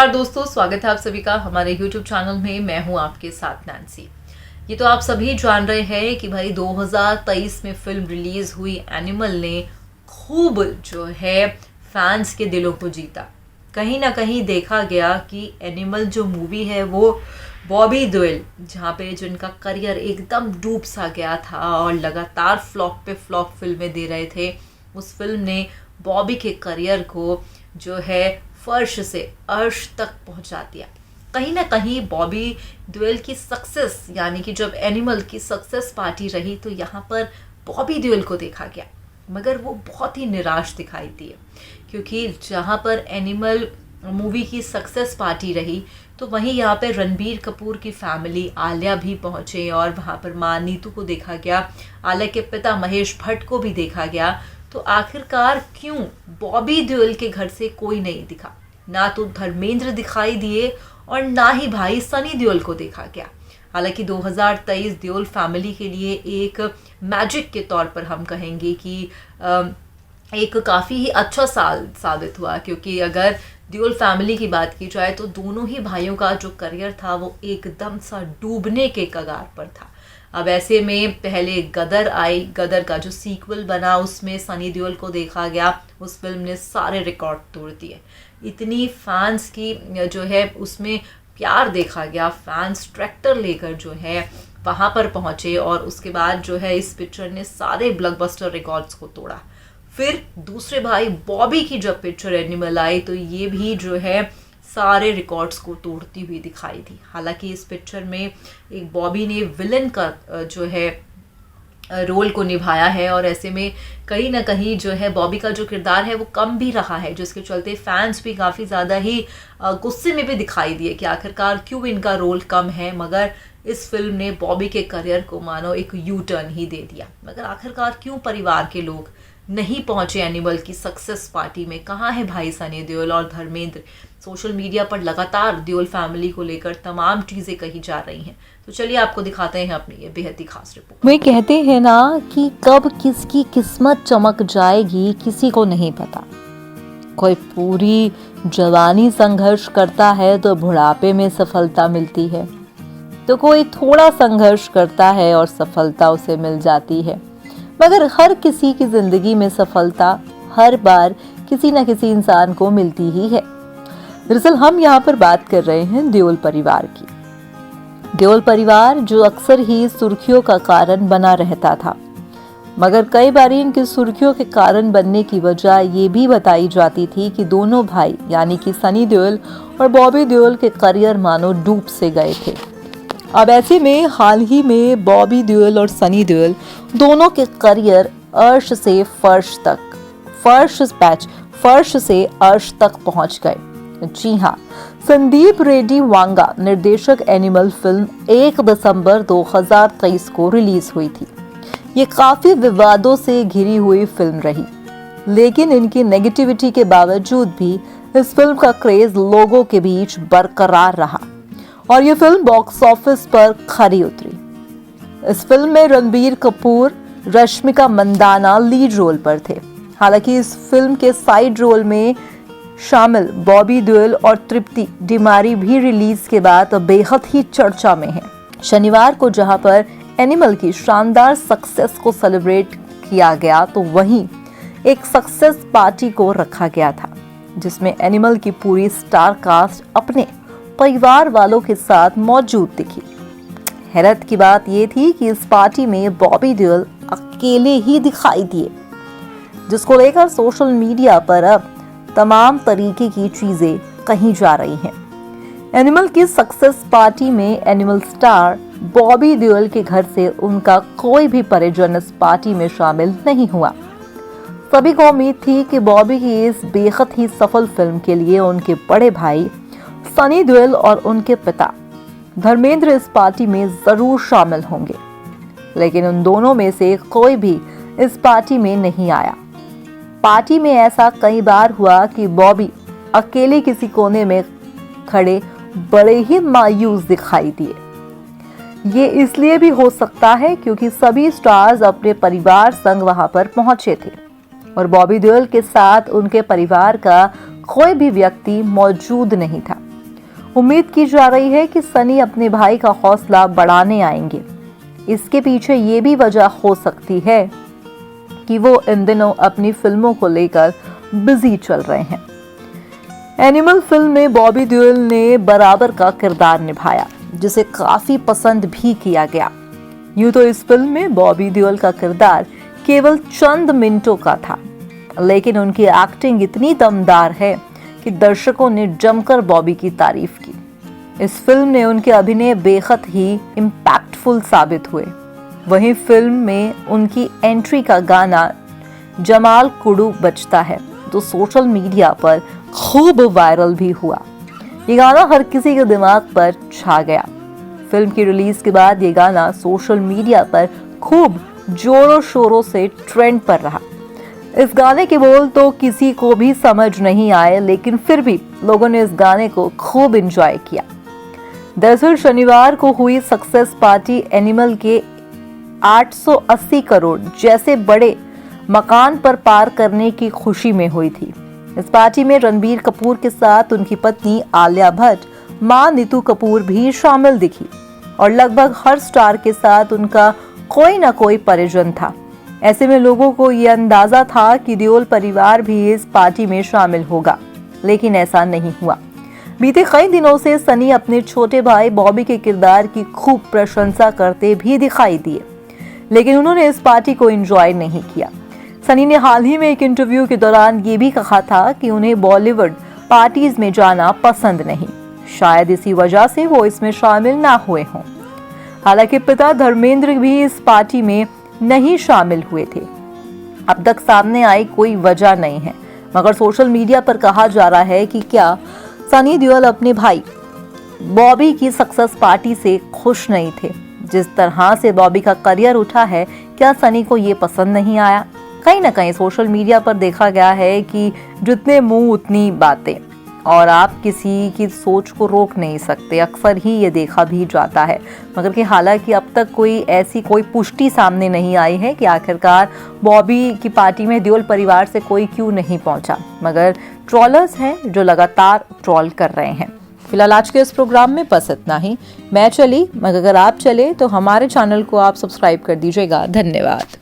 नमस्कार दोस्तों, स्वागत है आप सभी का हमारे YouTube चैनल में। मैं हूं आपके साथ नैन्सी। ये तो आप सभी जान रहे हैं कि भाई 2023 में फिल्म रिलीज हुई एनिमल ने खूब जो है फैंस के दिलों को जीता। कहीं ना कहीं देखा गया कि एनिमल जो मूवी है वो बॉबी देओल, जहाँ पे जिनका करियर एकदम डूब सा गया था और लगातार फ्लॉप पे फ्लॉप फिल्में दे रहे थे, उस फिल्म ने बॉबी के करियर को जो है फर्श से अर्श तक पहुंचा दिया। कहीं ना कहीं बॉबी देओल की सक्सेस, यानी कि जब एनिमल की सक्सेस पार्टी रही तो यहाँ पर बॉबी देओल को देखा गया, मगर वो बहुत ही निराश दिखाई दी, क्योंकि जहाँ पर एनिमल मूवी की सक्सेस पार्टी रही तो वहीं यहाँ पे रणबीर कपूर की फैमिली आलिया भी पहुँचे और वहाँ पर माँ नीतू को देखा गया, आलिया के पिता महेश भट्ट को भी देखा गया। तो आखिरकार क्यों बॉबी देओल के घर से कोई नहीं दिखा? ना तो धर्मेंद्र दिखाई दिए और ना ही भाई सनी देओल को देखा गया। हालांकि 2023 देओल फैमिली के लिए एक मैजिक के तौर पर हम कहेंगे कि एक काफ़ी ही अच्छा साल साबित हुआ, क्योंकि अगर देओल फैमिली की बात की जाए तो दोनों ही भाइयों का जो करियर था वो एकदम सा डूबने के कगार पर था। अब ऐसे में पहले गदर आई, गदर का जो सीक्वल बना उसमें सनी देओल को देखा गया। उस फिल्म ने सारे रिकॉर्ड तोड़ दिए, इतनी फैंस की जो है उसमें प्यार देखा गया। फैंस ट्रैक्टर लेकर जो है वहाँ पर पहुँचे और उसके बाद जो है इस पिक्चर ने सारे ब्लॉकबस्टर रिकॉर्ड्स को तोड़ा। फिर दूसरे भाई बॉबी की जब पिक्चर एनिमल आई तो ये भी जो है सारे रिकॉर्ड्स को तोड़ती हुई दिखाई दी। हालांकि इस पिक्चर में एक बॉबी ने विलन का जो है रोल को निभाया है और ऐसे में कहीं ना कहीं जो है बॉबी का जो किरदार है वो कम भी रहा है, जिसके चलते फैंस भी काफ़ी ज़्यादा ही गुस्से में भी दिखाई दिए कि आखिरकार क्यों इनका रोल कम है। मगर इस फिल्म ने बॉबी के करियर को मानो एक यू टर्न ही दे दिया। मगर आखिरकार क्यों परिवार के लोग नहीं पहुंचे एनिमल की सक्सेस पार्टी में? कहाँ है भाई सनी देओल और धर्मेंद्र? सोशल मीडिया पर लगातार देओल फैमिली को लेकर तमाम चीज़ें कही जा रही हैं। तो चलिए आपको दिखाते हैं अपनी ये बेहद ही खास रिपोर्ट। वे कहते हैं ना कि कब किसकी किस्मत चमक जाएगी किसी को नहीं पता। कोई पूरी जवानी संघर्ष करता है तो बुढ़ापे में सफलता मिलती है, तो कोई थोड़ा संघर्ष करता है और सफलता उसे मिल जाती है। मगर हर किसी की जिंदगी में सफलता हर बार किसी न किसी इंसान को मिलती ही है। दरअसल हम यहाँ पर बात कर रहे हैं देओल परिवार की। देओल परिवार जो अक्सर ही सुर्खियों का कारण बना रहता था, मगर कई बार इनकी सुर्खियों के कारण बनने की वजह ये भी बताई जाती थी कि दोनों भाई यानी कि सनी देओल और बॉबी देओल के करियर मानो डूब से गए थे। अब ऐसे में हाल ही में बॉबी देओल और सनी देओल दोनों के करियर अर्श से फर्श तक, फर्श से अर्श तक पहुंच गए। जी हाँ, संदीप रेड्डी वांगा निर्देशक एनिमल फिल्म 1 दिसंबर 2023 को रिलीज हुई थी। ये काफी विवादों से घिरी हुई फिल्म रही, लेकिन इनकी नेगेटिविटी के बावजूद भी इस फिल्म का क्रेज लोगों के बीच बरकरार रहा और ये फिल्म बॉक्स ऑफिस पर खरी उतरी। इस फिल्म में रणबीर कपूर, रश्मिका मंदाना लीड रोल पर थे। हालांकि इस फिल्म के साइड रोल में शामिल बॉबी देओल और तृप्ति डिमारी भी रिलीज के बाद बेहद ही चर्चा में हैं। शनिवार को जहां पर एनिमल की शानदार सक्सेस को सेलिब्रेट किया गया तो वहीं एक सक्सेस पार्टी को रखा गया था, जिसमें एनिमल की पूरी स्टार कास्ट अपने परिवार वालों के साथ मौजूद दिखी। हैरत की बात यह थी कि इस पार्टी में बॉबी देओल अकेले ही दिखाई दिए, जिसको लेकर सोशल मीडिया पर अब तमाम तरीके की चीजें कही जा रही हैं। एनिमल की सक्सेस पार्टी में एनिमल स्टार बॉबी देओल के घर से उनका कोई भी परिजन इस पार्टी में शामिल नहीं हुआ। सभी को उम्मीद थी कि बॉबी की इस बेहद ही सफल फिल्म के लिए उनके बड़े भाई सनी देओल और उनके पिता धर्मेंद्र इस पार्टी में जरूर शामिल होंगे, लेकिन उन दोनों में से कोई भी इस पार्टी में नहीं आया। पार्टी में ऐसा कई बार हुआ कि बॉबी अकेले किसी कोने में खड़े बड़े ही मायूस दिखाई दिए। ये इसलिए भी हो सकता है क्योंकि सभी स्टार्स अपने परिवार संग वहां पर पहुंचे थे और बॉबी देओल के साथ उनके परिवार का कोई भी व्यक्ति मौजूद नहीं था। उम्मीद की जा रही है कि सनी अपने भाई का हौसला बढ़ाने आएंगे। इसके पीछे ये भी वजह हो सकती है कि वो इन दिनों अपनी फिल्मों को लेकर बिजी चल रहे हैं। एनिमल फिल्म में बॉबी देओल ने बराबर का किरदार निभाया, जिसे काफी पसंद भी किया गया। यूं तो इस फिल्म में बॉबी देओल का किरदार केवल चंद मिनटों का था, लेकिन उनकी एक्टिंग इतनी दमदार है कि दर्शकों ने जमकर बॉबी की तारीफ की। इस फिल्म ने उनके अभिनय बेहद ही इम्पैक्टफुल साबित हुए। वहीं फिल्म में उनकी एंट्री का गाना जमाल कुडू बजता है, जो सोशल मीडिया पर खूब वायरल भी हुआ। ये गाना हर किसी के दिमाग पर छा गया। फिल्म की रिलीज के बाद ये गाना सोशल मीडिया पर खूब जोरों शोरों से ट्रेंड पर रहा। इस गाने के बोल तो किसी को भी समझ नहीं आए, लेकिन फिर भी लोगों ने इस गाने को खूब एंजॉय किया। दरअसल शनिवार को हुई सक्सेस पार्टी एनिमल के 880 करोड़ जैसे बड़े मकान पर पार करने की खुशी में हुई थी। इस पार्टी में रणबीर कपूर के साथ उनकी पत्नी आलिया भट्ट, मां नीतू कपूर भी शामिल दिखी और लगभग हर स्टार के साथ उनका कोई ना कोई परिजन था। ऐसे में लोगों को ये अंदाजा था कि देओल परिवार भी इस पार्टी में शामिल होगा, लेकिन ऐसा नहीं हुआ। बीते कई दिनों से सनी अपने छोटे भाई बॉबी के किरदार की खूब प्रशंसा करते भी दिखाई दिए, लेकिन उन्होंने इस पार्टी को एंजॉय नहीं किया। सनी ने हाल ही में एक इंटरव्यू के दौरान ये भी कहा था कि उन्हें बॉलीवुड पार्टीज में जाना पसंद नहीं, शायद इसी वजह से वो इसमें शामिल ना हुए हों। हालांकि पिता धर्मेंद्र भी इस पार्टी में नहीं शामिल हुए थे। अब तक सामने आई कोई वजह नहीं है, मगर सोशल मीडिया पर कहा जा रहा है कि क्या सनी देओल अपने भाई बॉबी की सक्सेस पार्टी से खुश नहीं थे। जिस तरह से बॉबी का करियर उठा है, क्या सनी को ये पसंद नहीं आया? कहीं ना कहीं सोशल मीडिया पर देखा गया है कि जितने मुंह उतनी बातें, और आप किसी की सोच को रोक नहीं सकते। अक्सर ही ये देखा भी जाता है, मगर कि हालांकि अब तक कोई पुष्टि सामने नहीं आई है कि आखिरकार बॉबी की पार्टी में देओल परिवार से कोई क्यों नहीं पहुंचा, मगर ट्रोलर्स हैं जो लगातार ट्रोल कर रहे हैं। फिलहाल आज के इस प्रोग्राम में बस इतना ही। मैं चली, मगर अगर आप चले तो हमारे चैनल को आप सब्सक्राइब कर दीजिएगा। धन्यवाद।